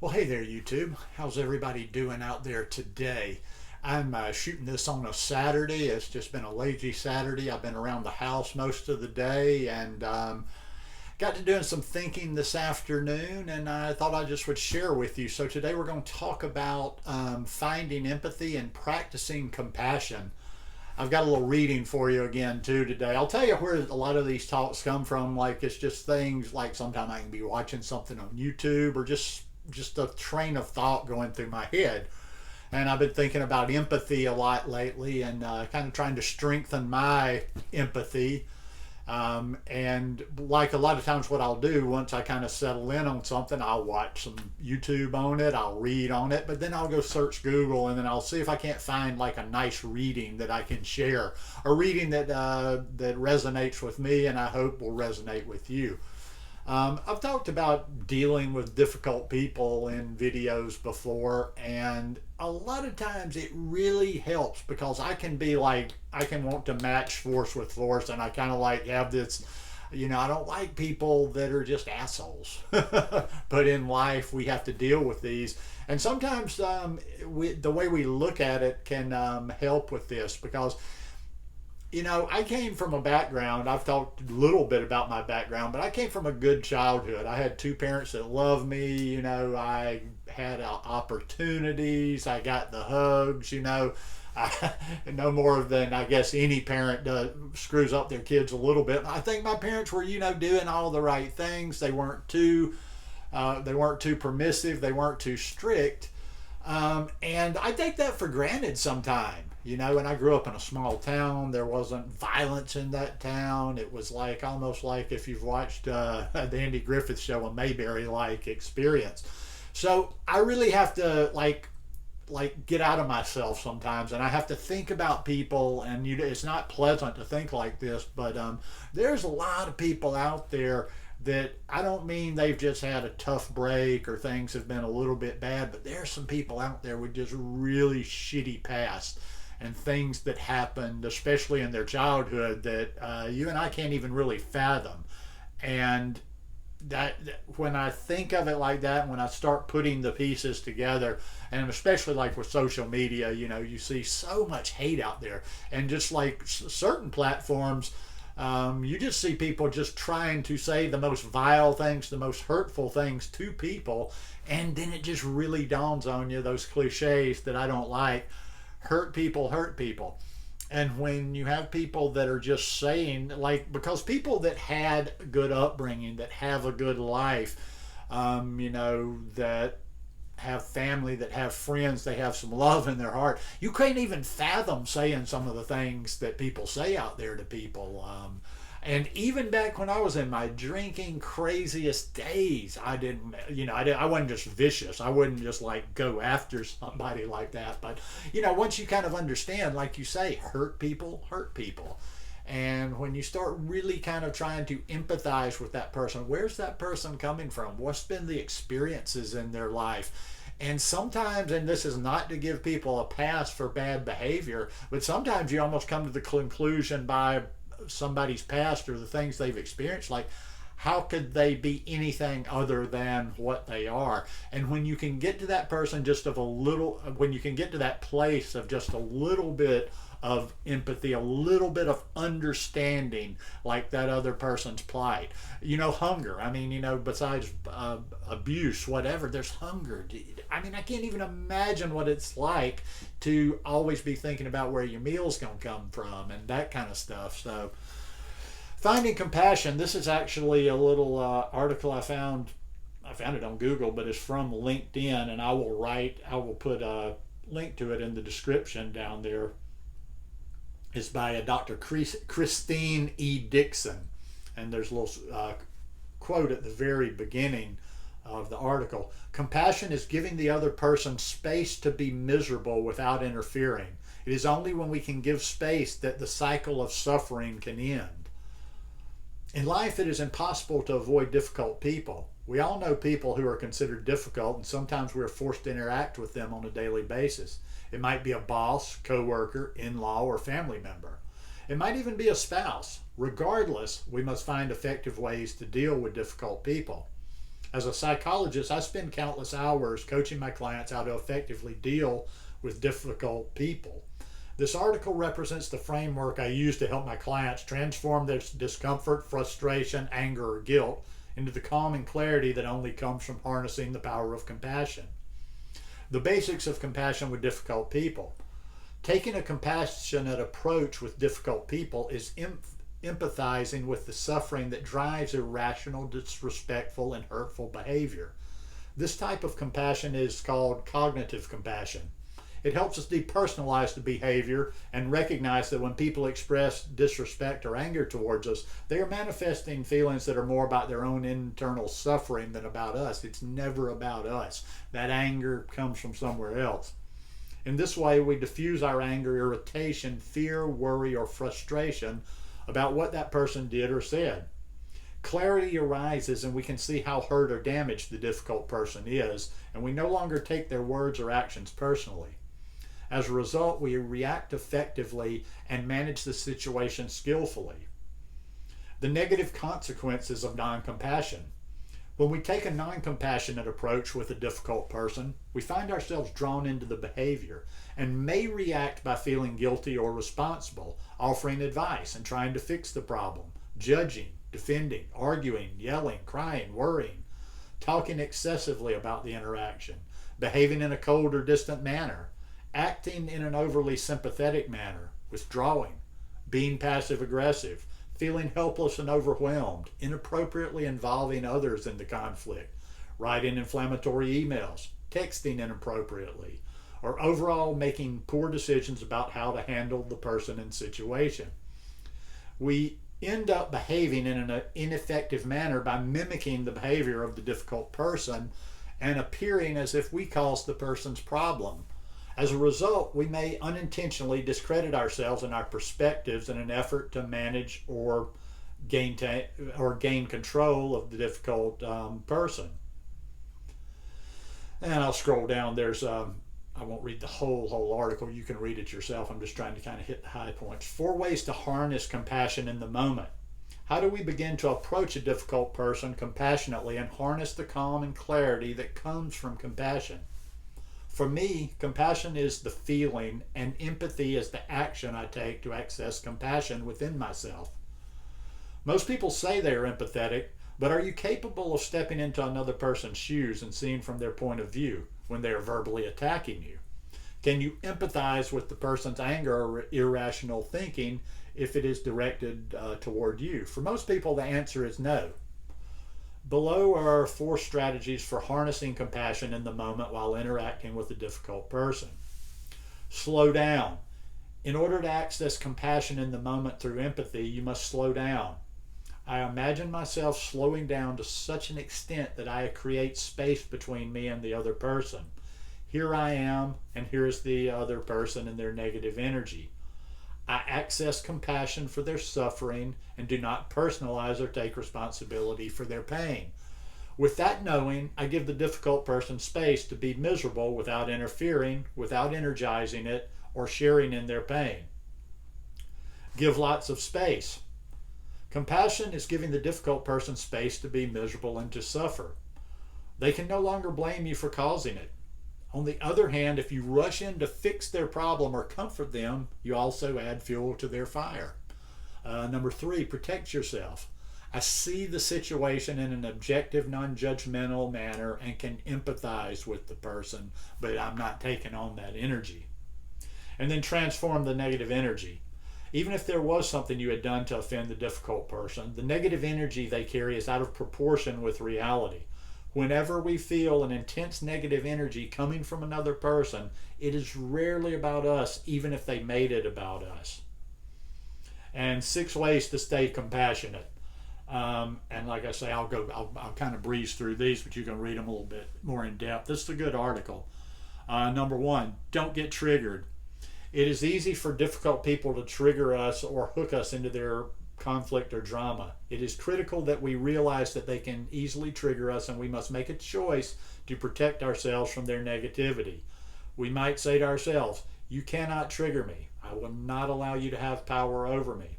Well, hey there, YouTube. How's everybody doing out there today? I'm shooting this on a Saturday. It's just been a lazy Saturday. I've been around the house most of the day and got to doing some thinking this afternoon, and I thought I just would share with you. So, today we're going to talk about finding empathy and practicing compassion. I've got a little reading for you again too today. I'll tell you where a lot of these talks come from. Like it's just things like sometimes I can be watching something on YouTube or just a train of thought going through my head. And I've been thinking about empathy a lot lately and kind of trying to strengthen my empathy. And like a lot of times, what I'll do once I kind of settle in on something, I'll watch some YouTube on it, I'll read on it, but then I'll go search Google and then I'll see if I can't find like a nice reading that I can share, a reading that resonates with me and I hope will resonate with you. I've talked about dealing with difficult people in videos before, and a lot of times it really helps because I can be like, I can want to match force with force, and I kind of like have this, I don't like people that are just assholes. But in life, we have to deal with these. And sometimes the way we look at it can help with this because I came from a background, I've talked a little bit about my background, but I came from a good childhood. I had two parents that loved me, I had opportunities, I got the hugs, no more than I guess any parent does, screws up their kids a little bit. I think my parents were, doing all the right things. They weren't too permissive, they weren't too strict. And I take that for granted sometimes. And I grew up in a small town. There wasn't violence in that town. It was like almost like if you've watched the Andy Griffith show, a Mayberry-like experience. So I really have to like get out of myself sometimes, and I have to think about people. And it's not pleasant to think like this, but there's a lot of people out there that I don't mean they've just had a tough break or things have been a little bit bad, but there's some people out there with just really shitty past and things that happened, especially in their childhood, that you and I can't even really fathom. And that when I think of it like that, when I start putting the pieces together, and especially like with social media, you see so much hate out there, and just like certain platforms, you just see people just trying to say the most vile things, the most hurtful things to people, and then it just really dawns on you those cliches that I don't like. Hurt people. And when you have people that are just saying, like, because people that had good upbringing, that have a good life, that have family, that have friends, they have some love in their heart, you can't even fathom saying some of the things that people say out there to people. And even back when I was in my drinking craziest days, I didn't, I wasn't just vicious. I wouldn't just like go after somebody like that. But, once you kind of understand, like you say, hurt people. And when you start really kind of trying to empathize with that person, where's that person coming from? What's been the experiences in their life? And sometimes, and this is not to give people a pass for bad behavior, but sometimes you almost come to the conclusion by somebody's past or the things they've experienced, like how could they be anything other than what they are? And when you can get to that person when you can get to that place of just a little bit of empathy, a little bit of understanding, like that other person's plight, hunger. I mean, besides abuse, whatever, there's hunger. I mean, I can't even imagine what it's like to always be thinking about where your meal's going to come from and that kind of stuff. So, finding compassion. This is actually a little article I found. I found it on Google, but it's from LinkedIn, and I will put a link to it in the description down there. It's by a Dr. Christine E. Dixon, and there's a little quote at the very beginning of the article. Compassion is giving the other person space to be miserable without interfering. It is only when we can give space that the cycle of suffering can end. In life, it is impossible to avoid difficult people. We all know people who are considered difficult, and sometimes we are forced to interact with them on a daily basis. It might be a boss, coworker, in-law, or family member. It might even be a spouse. Regardless, we must find effective ways to deal with difficult people. As a psychologist, I spend countless hours coaching my clients how to effectively deal with difficult people. This article represents the framework I use to help my clients transform their discomfort, frustration, anger, or guilt into the calm and clarity that only comes from harnessing the power of compassion. The basics of compassion with difficult people. Taking a compassionate approach with difficult people is empathizing with the suffering that drives irrational, disrespectful, and hurtful behavior. This type of compassion is called cognitive compassion. It helps us depersonalize the behavior and recognize that when people express disrespect or anger towards us, they are manifesting feelings that are more about their own internal suffering than about us. It's never about us. That anger comes from somewhere else. In this way, we diffuse our anger, irritation, fear, worry, or frustration about what that person did or said. Clarity arises and we can see how hurt or damaged the difficult person is, and we no longer take their words or actions personally. As a result, we react effectively and manage the situation skillfully. The negative consequences of non-compassion. When we take a non-compassionate approach with a difficult person, we find ourselves drawn into the behavior and may react by feeling guilty or responsible, offering advice and trying to fix the problem, judging, defending, arguing, yelling, crying, worrying, talking excessively about the interaction, behaving in a cold or distant manner, acting in an overly sympathetic manner, withdrawing, being passive-aggressive, feeling helpless and overwhelmed, inappropriately involving others in the conflict, writing inflammatory emails, texting inappropriately, or overall making poor decisions about how to handle the person and situation. We end up behaving in an ineffective manner by mimicking the behavior of the difficult person and appearing as if we caused the person's problem. As a result, we may unintentionally discredit ourselves and our perspectives in an effort to manage or gain control of the difficult person. And I'll scroll down. I won't read the whole article. You can read it yourself. I'm just trying to kind of hit the high points. 4 ways to harness compassion in the moment. How do we begin to approach a difficult person compassionately and harness the calm and clarity that comes from compassion? For me, compassion is the feeling and empathy is the action I take to access compassion within myself. Most people say they are empathetic, but are you capable of stepping into another person's shoes and seeing from their point of view when they are verbally attacking you? Can you empathize with the person's anger or irrational thinking if it is directed toward you? For most people, the answer is no. Below are 4 strategies for harnessing compassion in the moment while interacting with a difficult person. Slow down. In order to access compassion in the moment through empathy, you must slow down. I imagine myself slowing down to such an extent that I create space between me and the other person. Here I am, and here's the other person and their negative energy. I access compassion for their suffering and do not personalize or take responsibility for their pain. With that knowing, I give the difficult person space to be miserable without interfering, without energizing it, or sharing in their pain. Give lots of space. Compassion is giving the difficult person space to be miserable and to suffer. They can no longer blame you for causing it. On the other hand, if you rush in to fix their problem or comfort them, you also add fuel to their fire. Number 3, protect yourself. I see the situation in an objective, non-judgmental manner and can empathize with the person, but I'm not taking on that energy. And then transform the negative energy. Even if there was something you had done to offend the difficult person, the negative energy they carry is out of proportion with reality. Whenever we feel an intense negative energy coming from another person, it is rarely about us, even if they made it about us. And 6 ways to stay compassionate. And like I say, I'll kind of breeze through these, but you can read them a little bit more in depth. This is a good article. Number 1, don't get triggered. It is easy for difficult people to trigger us or hook us into their conflict or drama. It is critical that we realize that they can easily trigger us, and we must make a choice to protect ourselves from their negativity. We might say to ourselves, "You cannot trigger me. I will not allow you to have power over me."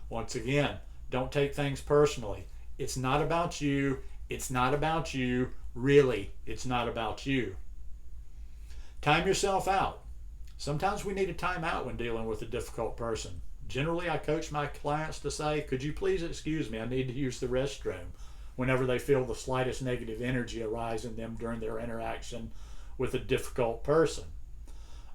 Once again, don't take things personally. It's not about you, It's not about you. Really, it's not about you. Time yourself out. Sometimes we need a time out when dealing with a difficult person. Generally, I coach my clients to say, could you please excuse me? I need to use the restroom whenever they feel the slightest negative energy arise in them during their interaction with a difficult person.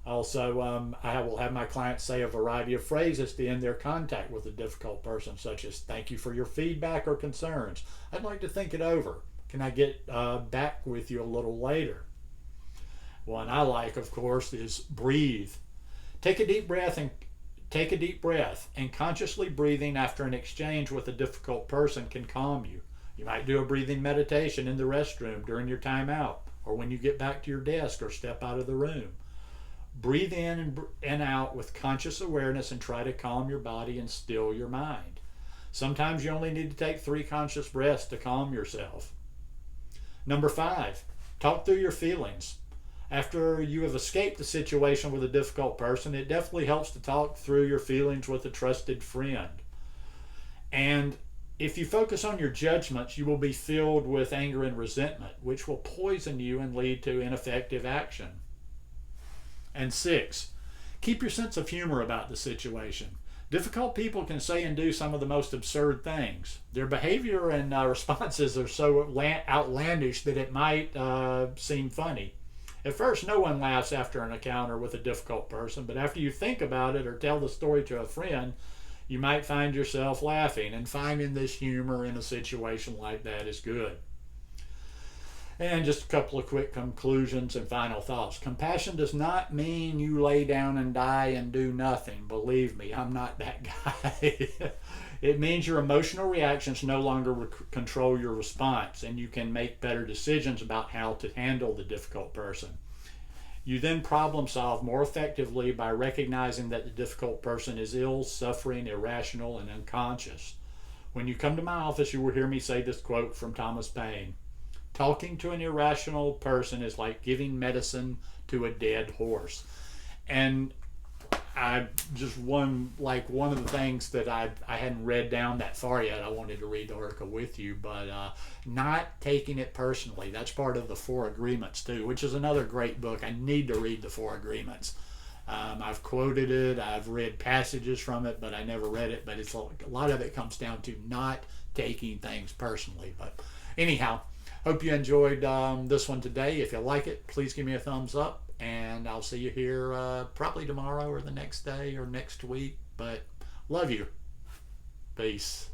Also, I will have my clients say a variety of phrases to end their contact with a difficult person, such as, thank you for your feedback or concerns. I'd like to think it over. Can I get back with you a little later? One I like, of course, is breathe. Take a deep breath and consciously breathing after an exchange with a difficult person can calm you. You might do a breathing meditation in the restroom during your time out, or when you get back to your desk or step out of the room. Breathe in and out with conscious awareness and try to calm your body and still your mind. Sometimes you only need to take 3 conscious breaths to calm yourself. Number 5, talk through your feelings. After you have escaped the situation with a difficult person, it definitely helps to talk through your feelings with a trusted friend. And if you focus on your judgments, you will be filled with anger and resentment, which will poison you and lead to ineffective action. And 6, keep your sense of humor about the situation. Difficult people can say and do some of the most absurd things. Their behavior and responses are so outlandish that it might seem funny. At first, no one laughs after an encounter with a difficult person, but after you think about it or tell the story to a friend, you might find yourself laughing, and finding this humor in a situation like that is good. And just a couple of quick conclusions and final thoughts. Compassion does not mean you lay down and die and do nothing. Believe me, I'm not that guy. It means your emotional reactions no longer control your response, and you can make better decisions about how to handle the difficult person. You then problem solve more effectively by recognizing that the difficult person is ill, suffering, irrational, and unconscious. When you come to my office, you will hear me say this quote from Thomas Paine. Talking to an irrational person is like giving medicine to a dead horse. And I just one of the things that I hadn't read down that far yet. I wanted to read the article with you, but not taking it personally. That's part of the 4 Agreements too, which is another great book. I need to read the 4 Agreements. I've quoted it, I've read passages from it, but I never read it. But it's a lot of it comes down to not taking things personally. But anyhow, hope you enjoyed this one today. If you like it, please give me a thumbs up. And I'll see you here probably tomorrow or the next day or next week. But love you. Peace.